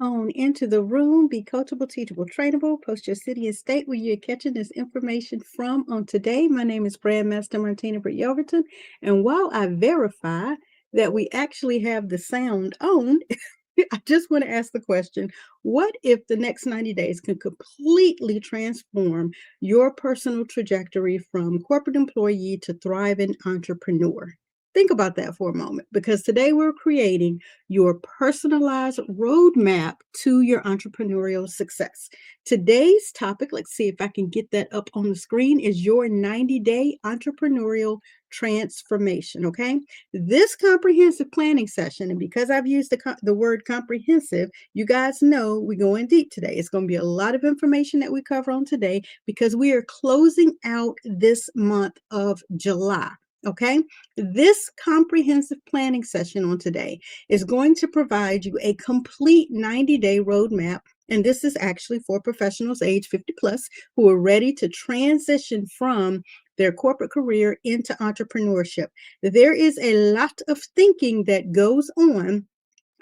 on into the room. Be coachable, teachable, trainable. Post your city and state where you're catching this information from on today. My name is Brandmaster Martina Britt Yelverton. And while I verify that we actually have the sound on, I just want to ask the question, what if the next 90 days can completely transform your personal trajectory from corporate employee to thriving entrepreneur? Think about that for a moment, because today we're creating your personalized roadmap to your entrepreneurial success. Today's topic, let's see if I can get that up on the screen, is your 90-day entrepreneurial transformation. Okay. This comprehensive planning session, and because I've used the word comprehensive, you guys know we're going deep today. It's going to be a lot of information that we cover on today because we are closing out this month of July. Okay, this comprehensive planning session on today is going to provide you a complete 90-day roadmap. And this is actually for professionals age 50 plus who are ready to transition from their corporate career into entrepreneurship. There is a lot of thinking that goes on.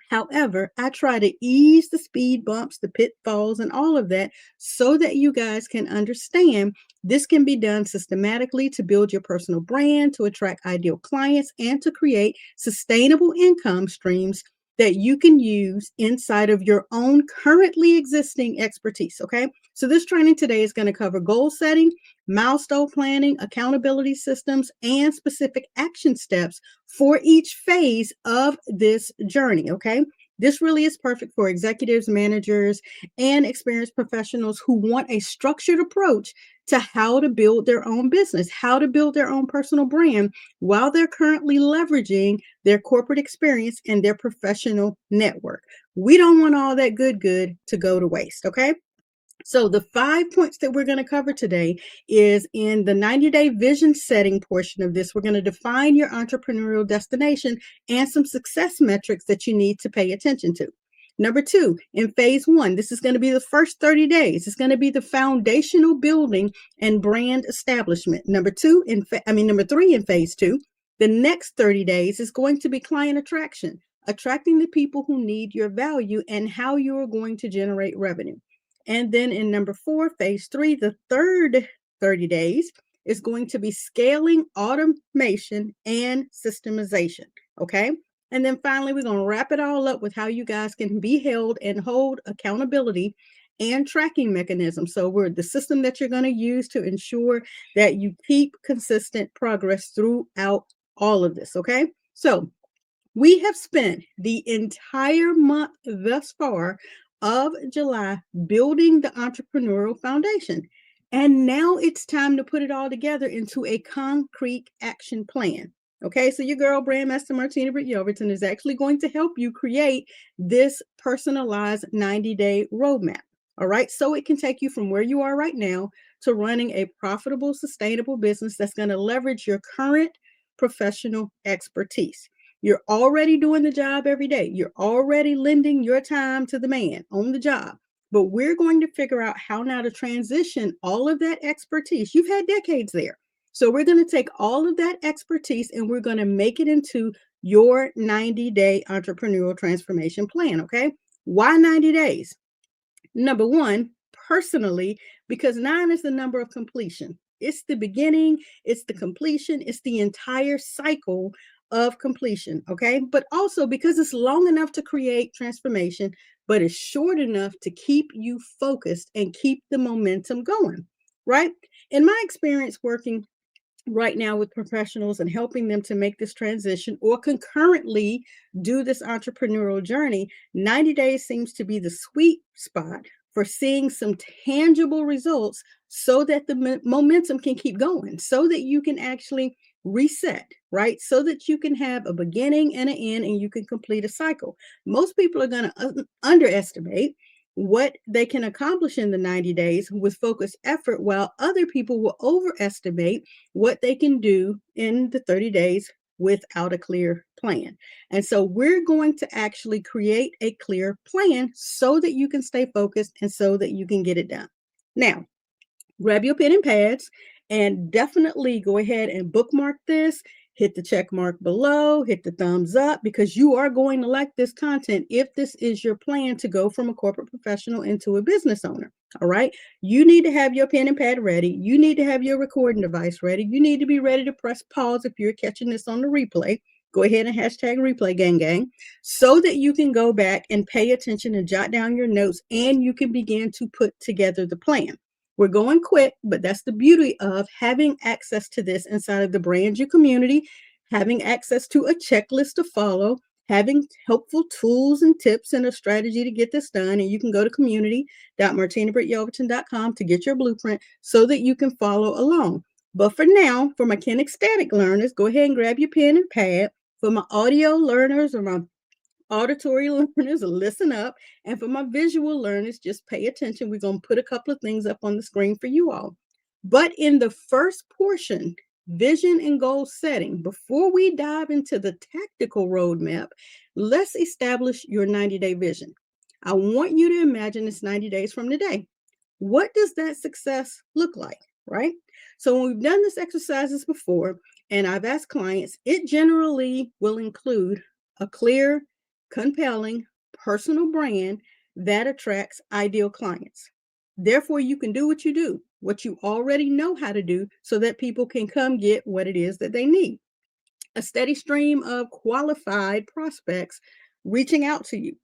However, I try to ease the speed bumps, the pitfalls, and all of that so that you guys can understand this can be done systematically to build your personal brand, to attract ideal clients, and to create sustainable income streams that you can use inside of your own currently existing expertise. Okay. So, this training today is going to cover goal setting, milestone planning, accountability systems, and specific action steps for each phase of this journey. Okay. This really is perfect for executives, managers, and experienced professionals who want a structured approach to how to build their own business, how to build their own personal brand while they're currently leveraging their corporate experience and their professional network. We don't want all that good to go to waste. Okay. So the 5 points that we're going to cover today is in the 90-day vision setting portion of this. We're going to define your entrepreneurial destination and some success metrics that you need to pay attention to. Number 2, in phase 1, this is going to be the first 30 days. It's going to be the foundational building and brand establishment. Number 3, in phase 2, the next 30 days is going to be client attraction, attracting the people who need your value and how you are going to generate revenue. And then in number 4, phase 3, the third 30 days is going to be scaling automation and systemization. Okay. And then finally, we're going to wrap it all up with how you guys can be held and hold accountability and tracking mechanisms. So we're the system that you're going to use to ensure that you keep consistent progress throughout all of this. Okay. So we have spent the entire month thus far of July building the entrepreneurial foundation. And now it's time to put it all together into a concrete action plan. Okay, so your girl, Brandmaster Martina Britt Yelverton, is actually going to help you create this personalized 90-day roadmap. All right, so it can take you from where you are right now to running a profitable, sustainable business that's going to leverage your current professional expertise. You're already doing the job every day. You're already lending your time to the man on the job. But we're going to figure out how now to transition all of that expertise. You've had decades there. So we're going to take all of that expertise and we're going to make it into your 90-day entrepreneurial transformation plan. Okay. Why 90 days? Number 1, personally, because 9 is the number of completion. It's the beginning, it's the completion, it's the entire cycle of completion. Okay. But also because it's long enough to create transformation, but it's short enough to keep you focused and keep the momentum going. Right. In my experience working right now with professionals and helping them to make this transition or concurrently do this entrepreneurial journey, 90 days seems to be the sweet spot for seeing some tangible results so that the momentum can keep going, so that you can actually reset, right? So that you can have a beginning and an end and you can complete a cycle. Most people are going to underestimate what they can accomplish in the 90 days with focused effort, while other people will overestimate what they can do in the 30 days without a clear plan. And so we're going to actually create a clear plan so that you can stay focused and so that you can get it done. Now, grab your pen and pads and definitely go ahead and bookmark this hit the check mark below, hit the thumbs up, because you are going to like this content if this is your plan to go from a corporate professional into a business owner. All right. You need to have your pen and pad ready. You need to have your recording device ready. You need to be ready to press pause if you're catching this on the replay. Go ahead and hashtag replay gang gang so that you can go back and pay attention and jot down your notes and you can begin to put together the plan. We're going quick, but that's the beauty of having access to this inside of the Brand You community, having access to a checklist to follow, having helpful tools and tips and a strategy to get this done. And you can go to community.martinabrittyoverton.com to get your blueprint so that you can follow along. But for now, for my kinesthetic learners, go ahead and grab your pen and pad. For my audio learners or my auditory learners, listen up. And for my visual learners, just pay attention. We're going to put a couple of things up on the screen for you all. But in the first portion, vision and goal setting, before we dive into the tactical roadmap, let's establish your 90-day vision. I want you to imagine it's 90 days from today. What does that success look like, right? So when we've done this exercises before, and I've asked clients, it generally will include a clear, compelling, personal brand that attracts ideal clients. Therefore, you can do what you already know how to do, so that people can come get what it is that they need. A steady stream of qualified prospects reaching out to you,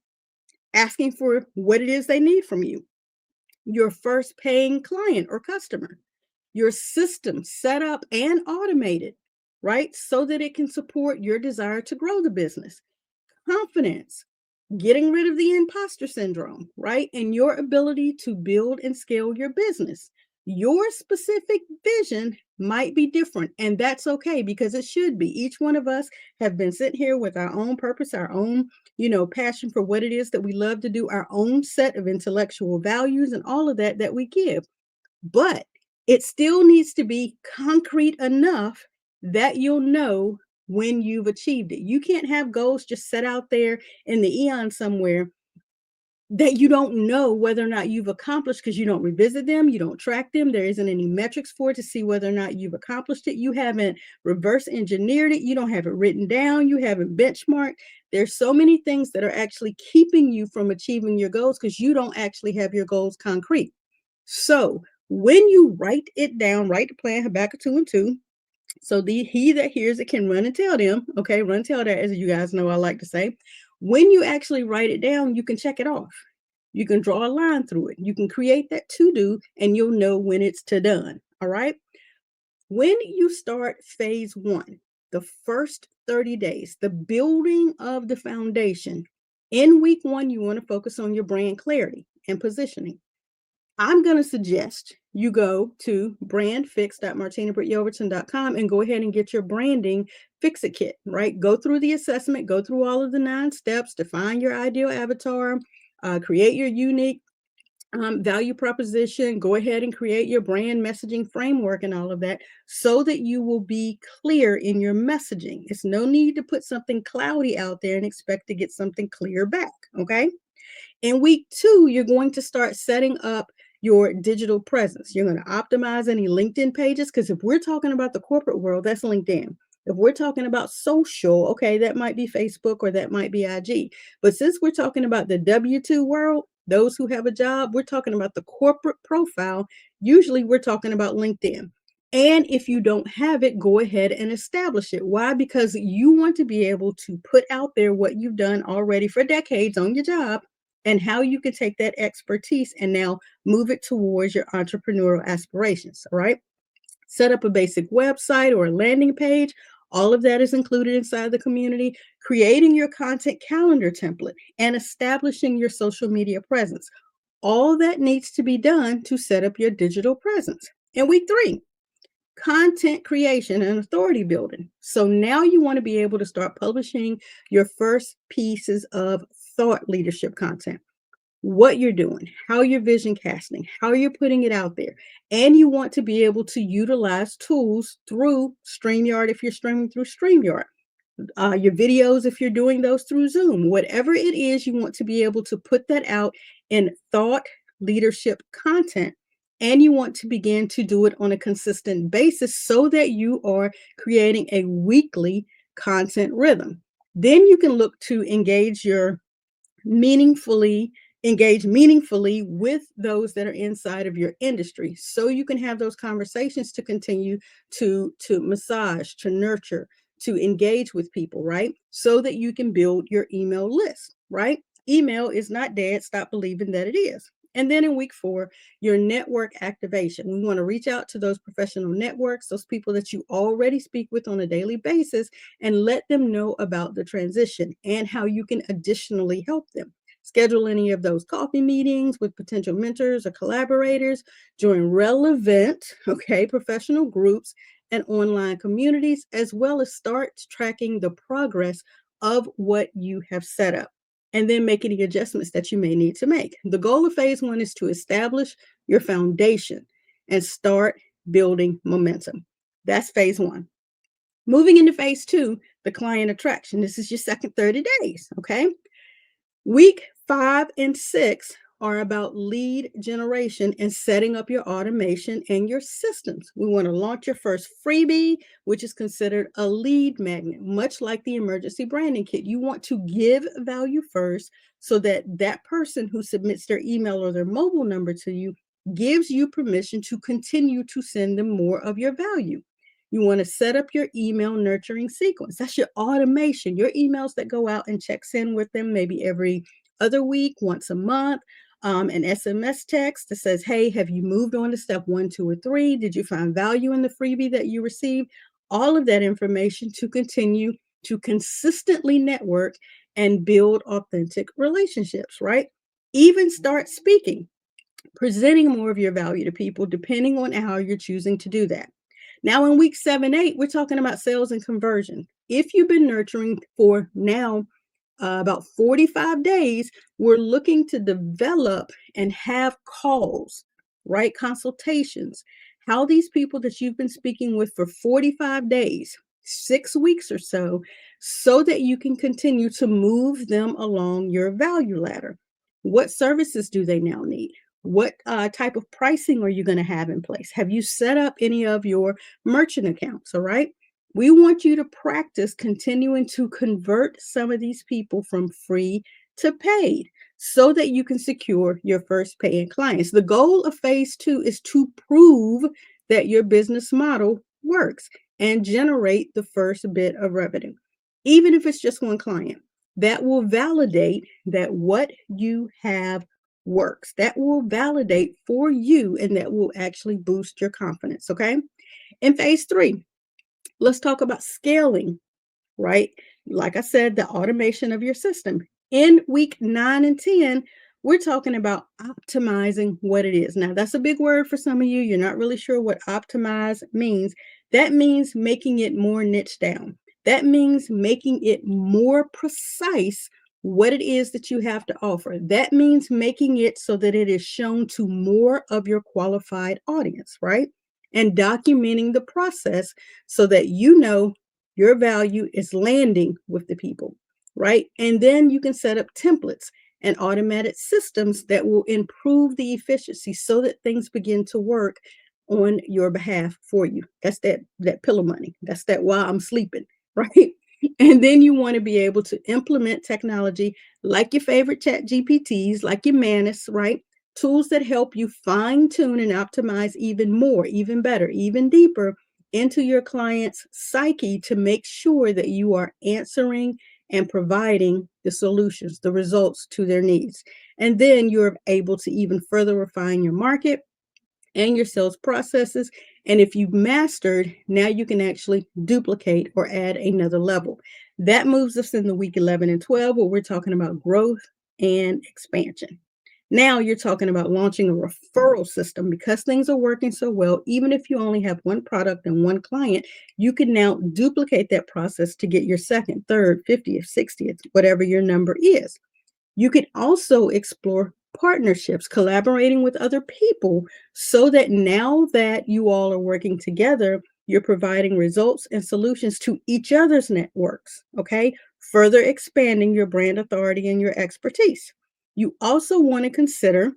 asking for what it is they need from you. Your first paying client or customer, your system set up and automated, right? So that it can support your desire to grow the business. Confidence, getting rid of the imposter syndrome, right? And your ability to build and scale your business. Your specific vision might be different, and that's okay because it should be. Each one of us have been sitting here with our own purpose, our own, passion for what it is that we love to do, our own set of intellectual values and all of that that we give. But it still needs to be concrete enough that you'll know when you've achieved it. You can't have goals just set out there in the eon somewhere that you don't know whether or not you've accomplished, because you don't revisit them, you don't track them. There isn't any metrics for it to see whether or not you've accomplished it. You haven't reverse engineered it. You don't have it written down. You haven't benchmarked. There's so many things that are actually keeping you from achieving your goals because you don't actually have your goals concrete. So when you write it down, write the plan, Habakkuk 2 and 2. So he that hears it can run and tell them. Okay, run and tell that, as you guys know I like to say. When you actually write it down, you can check it off. You can draw a line through it. You can create that to do, and you'll know when it's to done. All right. When you start phase one, the first 30 days, the building of the foundation, in week one, you want to focus on your brand clarity and positioning. I'm going to suggest you go to brandfix.martinabrittyoverton.com and go ahead and get your branding fix-it kit, right? Go through the assessment, go through all of the 9 steps, define your ideal avatar, create your unique value proposition, go ahead and create your brand messaging framework and all of that so that you will be clear in your messaging. It's no need to put something cloudy out there and expect to get something clear back, okay? In week 2, you're going to start setting up your digital presence. You're going to optimize any LinkedIn pages, because if we're talking about the corporate world, that's LinkedIn. If we're talking about social, okay, that might be Facebook or that might be IG. But since we're talking about the W-2 world, those who have a job, we're talking about the corporate profile. Usually we're talking about LinkedIn. And if you don't have it, go ahead and establish it. Why? Because you want to be able to put out there what you've done already for decades on your job, and how you can take that expertise and now move it towards your entrepreneurial aspirations. All right. Set up a basic website or a landing page. All of that is included inside the community. Creating your content calendar template and establishing your social media presence. All that needs to be done to set up your digital presence. In week 3, content creation and authority building. So now you want to be able to start publishing your first pieces of thought leadership content. What you're doing, how you're vision casting, how you're putting it out there. And you want to be able to utilize tools through StreamYard if you're streaming through StreamYard. Your videos if you're doing those through Zoom. Whatever it is, you want to be able to put that out in thought leadership content and you want to begin to do it on a consistent basis so that you are creating a weekly content rhythm. Then you can look to meaningfully engage meaningfully with those that are inside of your industry so you can have those conversations to continue to massage, to nurture, to engage with people, right? So that you can build your email list, right? Email is not dead. Stop believing that it is. And then in week 4, your network activation. We want to reach out to those professional networks, those people that you already speak with on a daily basis, and let them know about the transition and how you can additionally help them. Schedule any of those coffee meetings with potential mentors or collaborators, join relevant, okay, professional groups and online communities, as well as start tracking the progress of what you have set up and then make any adjustments that you may need to make. The goal of phase 1 is to establish your foundation and start building momentum. That's phase 1. Moving into phase 2, the client attraction. This is your second 30 days, okay? Week 5 and 6 are about lead generation and setting up your automation and your systems. We want to launch your first freebie, which is considered a lead magnet, much like the emergency branding kit. You want to give value first so that that person who submits their email or their mobile number to you gives you permission to continue to send them more of your value. You want to set up your email nurturing sequence. That's your automation, your emails that go out and checks in with them maybe every other week, once a month. An SMS text that says, hey, have you moved on to step 1, 2, or 3? Did you find value in the freebie that you received? All of that information to continue to consistently network and build authentic relationships, right? Even start speaking, presenting more of your value to people, depending on how you're choosing to do that. Now, in week 7, 8, we're talking about sales and conversion. If you've been nurturing for now about 45 days, we're looking to develop and have calls, right? Consultations. How these people that you've been speaking with for 45 days, 6 weeks or so that you can continue to move them along your value ladder. What services do they now need? What type of pricing are you going to have in place? Have you set up any of your merchant accounts? All right. We want you to practice continuing to convert some of these people from free to paid so that you can secure your first paying clients. The goal of phase 2 is to prove that your business model works and generate the first bit of revenue, even if it's just one client. That will validate that what you have works. That will validate for you and that will actually boost your confidence. Okay. In phase 3, let's talk about scaling, right? Like I said, the automation of your system. In week 9 and 10, we're talking about optimizing what it is. Now, that's a big word for some of you. You're not really sure what optimize means. That means making it more niche down. That means making it more precise what it is that you have to offer. That means making it so that it is shown to more of your qualified audience, right? And documenting the process so that you know your value is landing with the people, right? And then you can set up templates and automated systems that will improve the efficiency so that things begin to work on your behalf for you. That's that pillow money. That's that while I'm sleeping, right? And then you want to be able to implement technology like your favorite chat GPTs, like your Manus, right? Tools that help you fine tune and optimize even more, even better, even deeper into your client's psyche to make sure that you are answering and providing the solutions, the results to their needs. And then you're able to even further refine your market and your sales processes. And if you've mastered, now you can actually duplicate or add another level. That moves us in the week 11 and 12, where we're talking about growth and expansion. Now you're talking about launching a referral system because things are working so well. Even if you only have one product and one client, you can now duplicate that process to get your second, third, 50th, 60th, whatever your number is. You can also explore partnerships, collaborating with other people so that now that you all are working together, you're providing results and solutions to each other's networks, okay? Further expanding your brand authority and your expertise. You also want to consider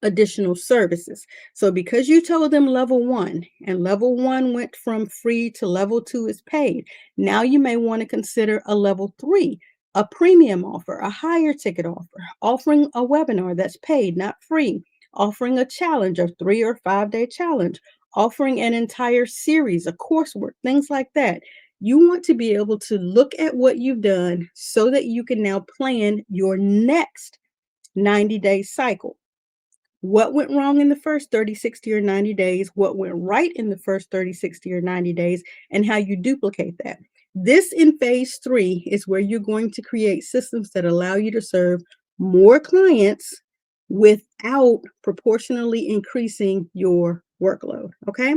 additional services. So because you told them level one and level one went from free to level two is paid, now you may want to consider a level three, a premium offer, a higher ticket offer, offering a webinar that's paid, not free, offering a challenge, a 3 or 5 day challenge, offering an entire series, a coursework, things like that. You want to be able to look at what you've done so that you can now plan your next 90-day cycle. What went wrong in the first 30, 60, or 90 days, what went right in the first 30, 60, or 90 days, and how you duplicate that. This in phase three is where you're going to create systems that allow you to serve more clients without proportionally increasing your workload. Okay.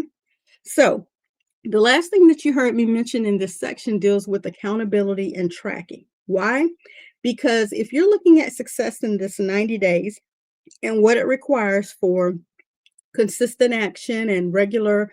So, the last thing that you heard me mention in this section deals with accountability and tracking. Why? Because if you're looking at success in this 90 days, and what it requires for consistent action and regular,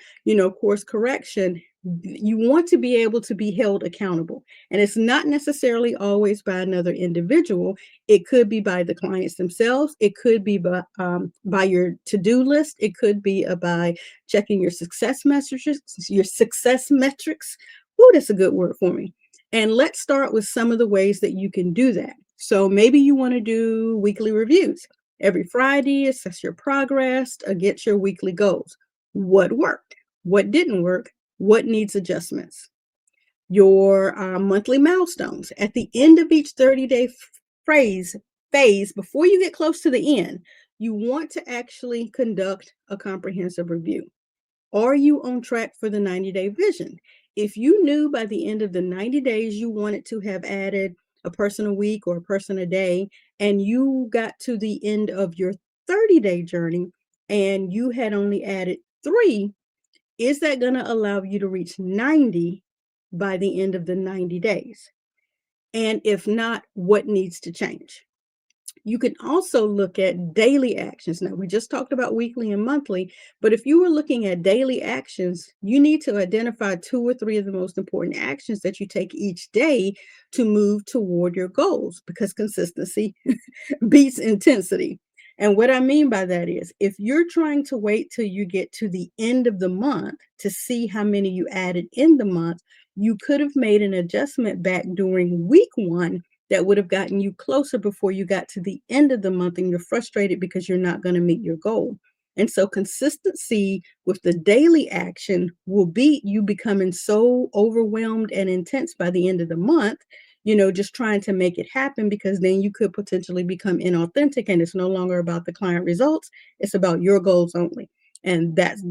course correction, you want to be able to be held accountable. And it's not necessarily always by another individual. It could be by the clients themselves. It could be by your to-do list. It could be by checking your success messages, your success metrics. Oh, that's a good word for me. And let's start with some of the ways that you can do that. So maybe you want to do weekly reviews. Every Friday, assess your progress against your weekly goals. What worked? What didn't work? What needs adjustments? Your monthly milestones. At the end of each 30-day phase, before you get close to the end, you want to actually conduct a comprehensive review. Are you on track for the 90-day vision? If you knew by the end of the 90 days you wanted to have added a person a week or a person a day, and you got to the end of your 30-day journey and you had only added three, is that going to allow you to reach 90 by the end of the 90 days? And if not, what needs to change? You can also look at daily actions. Now, we just talked about weekly and monthly, but if you were looking at daily actions, you need to identify 2 or 3 of the most important actions that you take each day to move toward your goals, because consistency beats intensity. And what I mean by that is if you're trying to wait till you get to the end of the month to see how many you added in the month, you could have made an adjustment back during week one that would have gotten you closer before you got to the end of the month and you're frustrated because you're not going to meet your goal. And so consistency with the daily action will beat you becoming so overwhelmed and intense by the end of the month, just trying to make it happen, because then you could potentially become inauthentic and it's no longer about the client results. It's about your goals only. And that's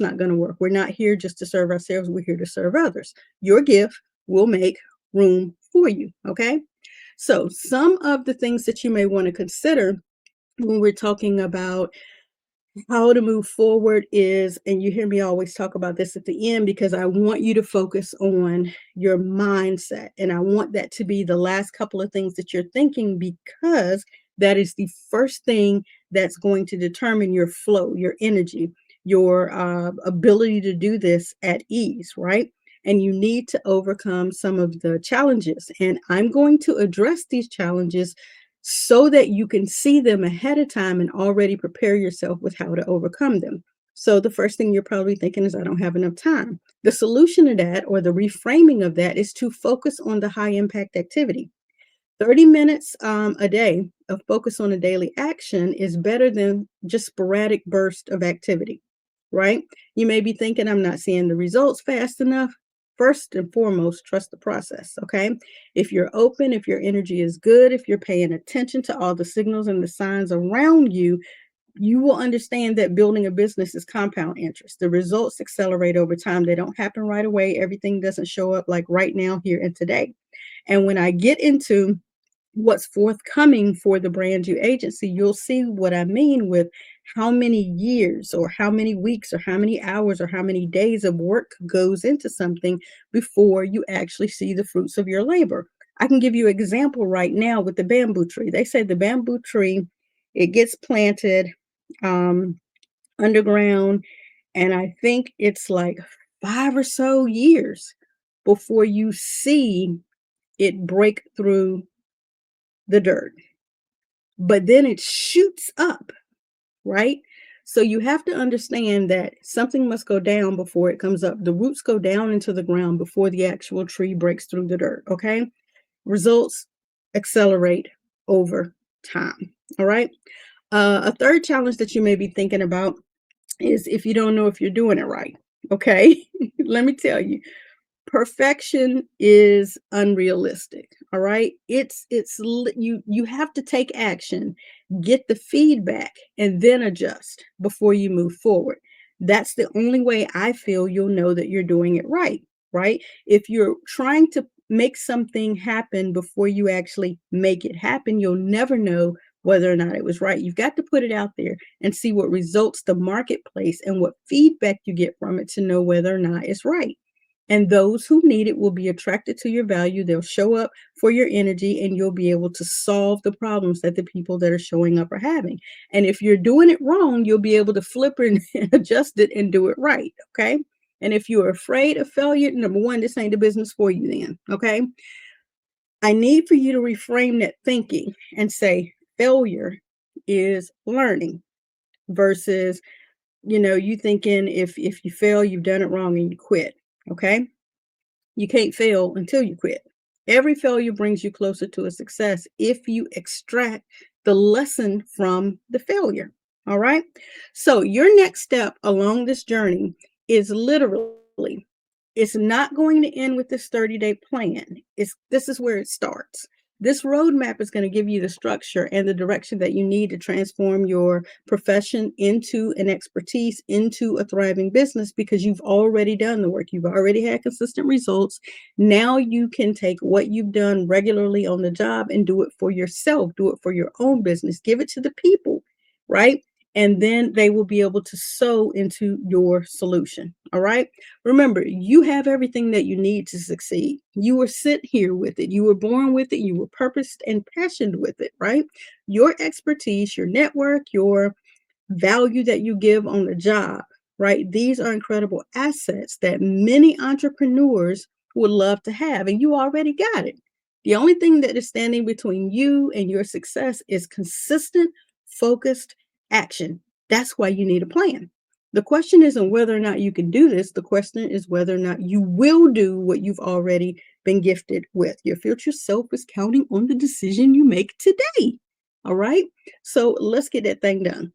not going to work. We're not here just to serve ourselves. We're here to serve others. Your gift will make room for you. Okay. So, some of the things that you may want to consider when we're talking about how to move forward is, and you hear me always talk about this at the end because I want you to focus on your mindset. And I want that to be the last couple of things that you're thinking, because that is the first thing that's going to determine your flow, your energy, your ability to do this at ease, right? And you need to overcome some of the challenges. And I'm going to address these challenges so that you can see them ahead of time and already prepare yourself with how to overcome them. So the first thing you're probably thinking is, I don't have enough time. The solution to that, or the reframing of that, is to focus on the high impact activity. 30 minutes a day of focus on a daily action is better than just sporadic burst of activity, right? You may be thinking, I'm not seeing the results fast enough. First and foremost, trust the process, okay? If you're open, if your energy is good, if you're paying attention to all the signals and the signs around you, you will understand that building a business is compound interest. The results accelerate over time. They don't happen right away. Everything doesn't show up like right now, here and today. And when I get into what's forthcoming for the brand new agency, you'll see what I mean with how many years or how many weeks or how many hours or how many days of work goes into something before you actually see the fruits of your labor. I can give you an example right now with the bamboo tree. They say the bamboo tree, it gets planted um, underground, and I think it's like 5 or so years before you see it break through the dirt. But then it shoots up, right? So you have to understand that something must go down before it comes up. The roots go down into the ground before the actual tree breaks through the dirt, okay? Results accelerate over time, all right? A third challenge that you may be thinking about is if you don't know if you're doing it right, okay? Let me tell you, perfection is unrealistic, all right? You have to take action, get the feedback, and then adjust before you move forward. That's the only way I feel you'll know that you're doing it right, right? If you're trying to make something happen before you actually make it happen, you'll never know whether or not it was right. You've got to put it out there and see what results the marketplace and what feedback you get from it to know whether or not it's right. And those who need it will be attracted to your value. They'll show up for your energy, and you'll be able to solve the problems that the people that are showing up are having. And if you're doing it wrong, you'll be able to flip it and adjust it and do it right. Okay. And if you're afraid of failure, number one, this ain't the business for you then. Okay. I need for you to reframe that thinking and say failure is learning versus, you thinking if you fail, you've done it wrong and you quit. Okay. You can't fail until you quit. Every failure brings you closer to a success if you extract the lesson from the failure. All right. So, your next step along this journey is literally, it's not going to end with this 30-day plan. This is where it starts. This roadmap is going to give you the structure and the direction that you need to transform your profession into an expertise, into a thriving business, because you've already done the work. You've already had consistent results. Now you can take what you've done regularly on the job and do it for yourself, do it for your own business, give it to the people, right? And then they will be able to sow into your solution. All right. Remember, you have everything that you need to succeed. You were sent here with it. You were born with it. You were purposed and passionate with it, right? Your expertise, your network, your value that you give on the job, right? These are incredible assets that many entrepreneurs would love to have, and you already got it. The only thing that is standing between you and your success is consistent, focused action. That's why you need a plan. The question isn't whether or not you can do this. The question is whether or not you will do what you've already been gifted with. Your future self is counting on the decision you make today. All right. So let's get that thing done.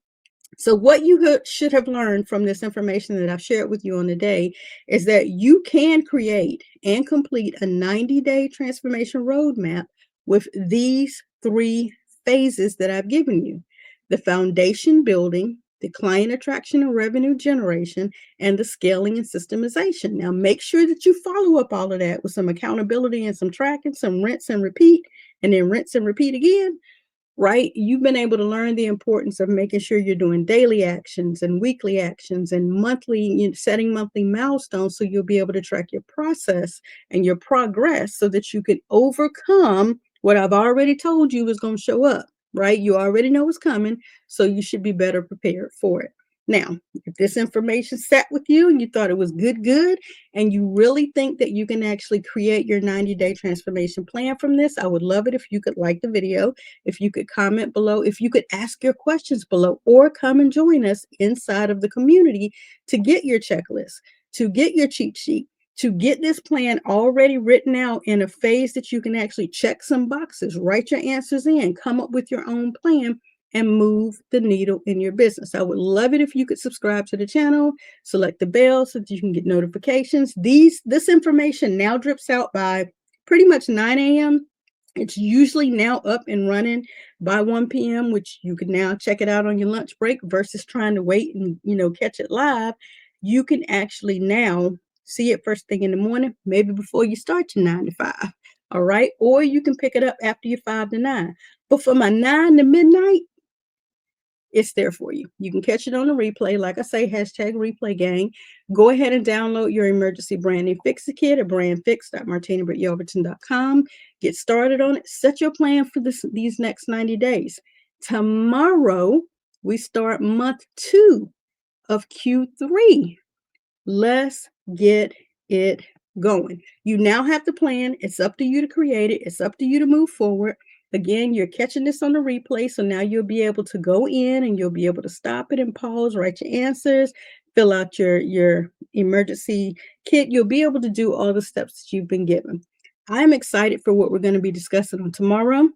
So, what you should have learned from this information that I've shared with you on the day is that you can create and complete a 90-day transformation roadmap with these three phases that I've given you: the foundation building, the client attraction and revenue generation, and the scaling and systemization. Now, make sure that you follow up all of that with some accountability and some tracking, some rinse and repeat, and then rinse and repeat again, right? You've been able to learn the importance of making sure you're doing daily actions and weekly actions and setting monthly milestones, so you'll be able to track your process and your progress so that you can overcome what I've already told you is going to show up, right? You already know what's coming, so you should be better prepared for it. Now, if this information sat with you and you thought it was good, and you really think that you can actually create your 90-day transformation plan from this, I would love it if you could like the video, if you could comment below, if you could ask your questions below, or come and join us inside of the community to get your checklist, to get your cheat sheet, to get this plan already written out in a phase that you can actually check some boxes, write your answers in, come up with your own plan, and move the needle in your business. I would love it if you could subscribe to the channel, select the bell so that you can get notifications. This information now drips out by pretty much 9 a.m. It's usually now up and running by 1 p.m., which you can now check it out on your lunch break versus trying to wait and catch it live. You can actually now see it first thing in the morning, maybe before you start your 9 to 5. All right. Or you can pick it up after your 5 to 9. But for my 9 to midnight, it's there for you. You can catch it on the replay. Like I say, hashtag replay gang. Go ahead and download your emergency branding fix kit at brandfix.martinabrittyelverton.com. Get started on it. Set your plan for these next 90 days. Tomorrow, we start month 2 of Q3. Let's get it going. You now have the plan. It's up to you to create it. It's up to you to move forward. Again, you're catching this on the replay, so now you'll be able to go in and you'll be able to stop it and pause, write your answers, fill out your emergency kit. You'll be able to do all the steps that you've been given. I'm excited for what we're going to be discussing on tomorrow.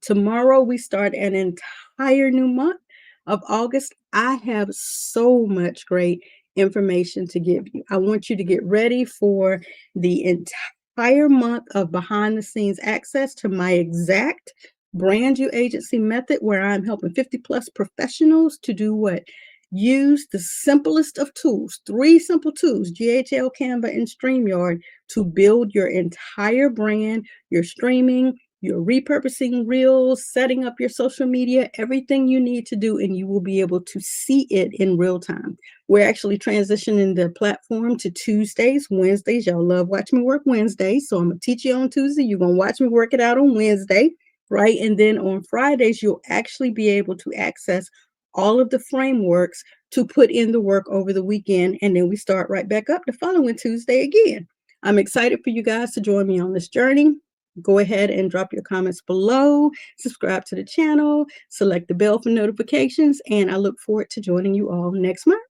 Tomorrow, we start an entire new month of August. I have so much great information to give you. I want you to get ready for the entire month of behind the scenes access to my exact brand new agency method where I'm helping 50 plus professionals to do what? Use the simplest of tools, three simple tools, GHL, Canva, and StreamYard, to build your entire brand, your streaming, you're repurposing reels, setting up your social media, everything you need to do, and you will be able to see it in real time. We're actually transitioning the platform to Tuesdays, Wednesdays. Y'all love watching me work Wednesdays, so I'm going to teach you on Tuesday. You're going to watch me work it out on Wednesday, right? And then on Fridays, you'll actually be able to access all of the frameworks to put in the work over the weekend, and then we start right back up the following Tuesday again. I'm excited for you guys to join me on this journey. Go ahead and drop your comments below, subscribe to the channel, select the bell for notifications, and I look forward to joining you all next month.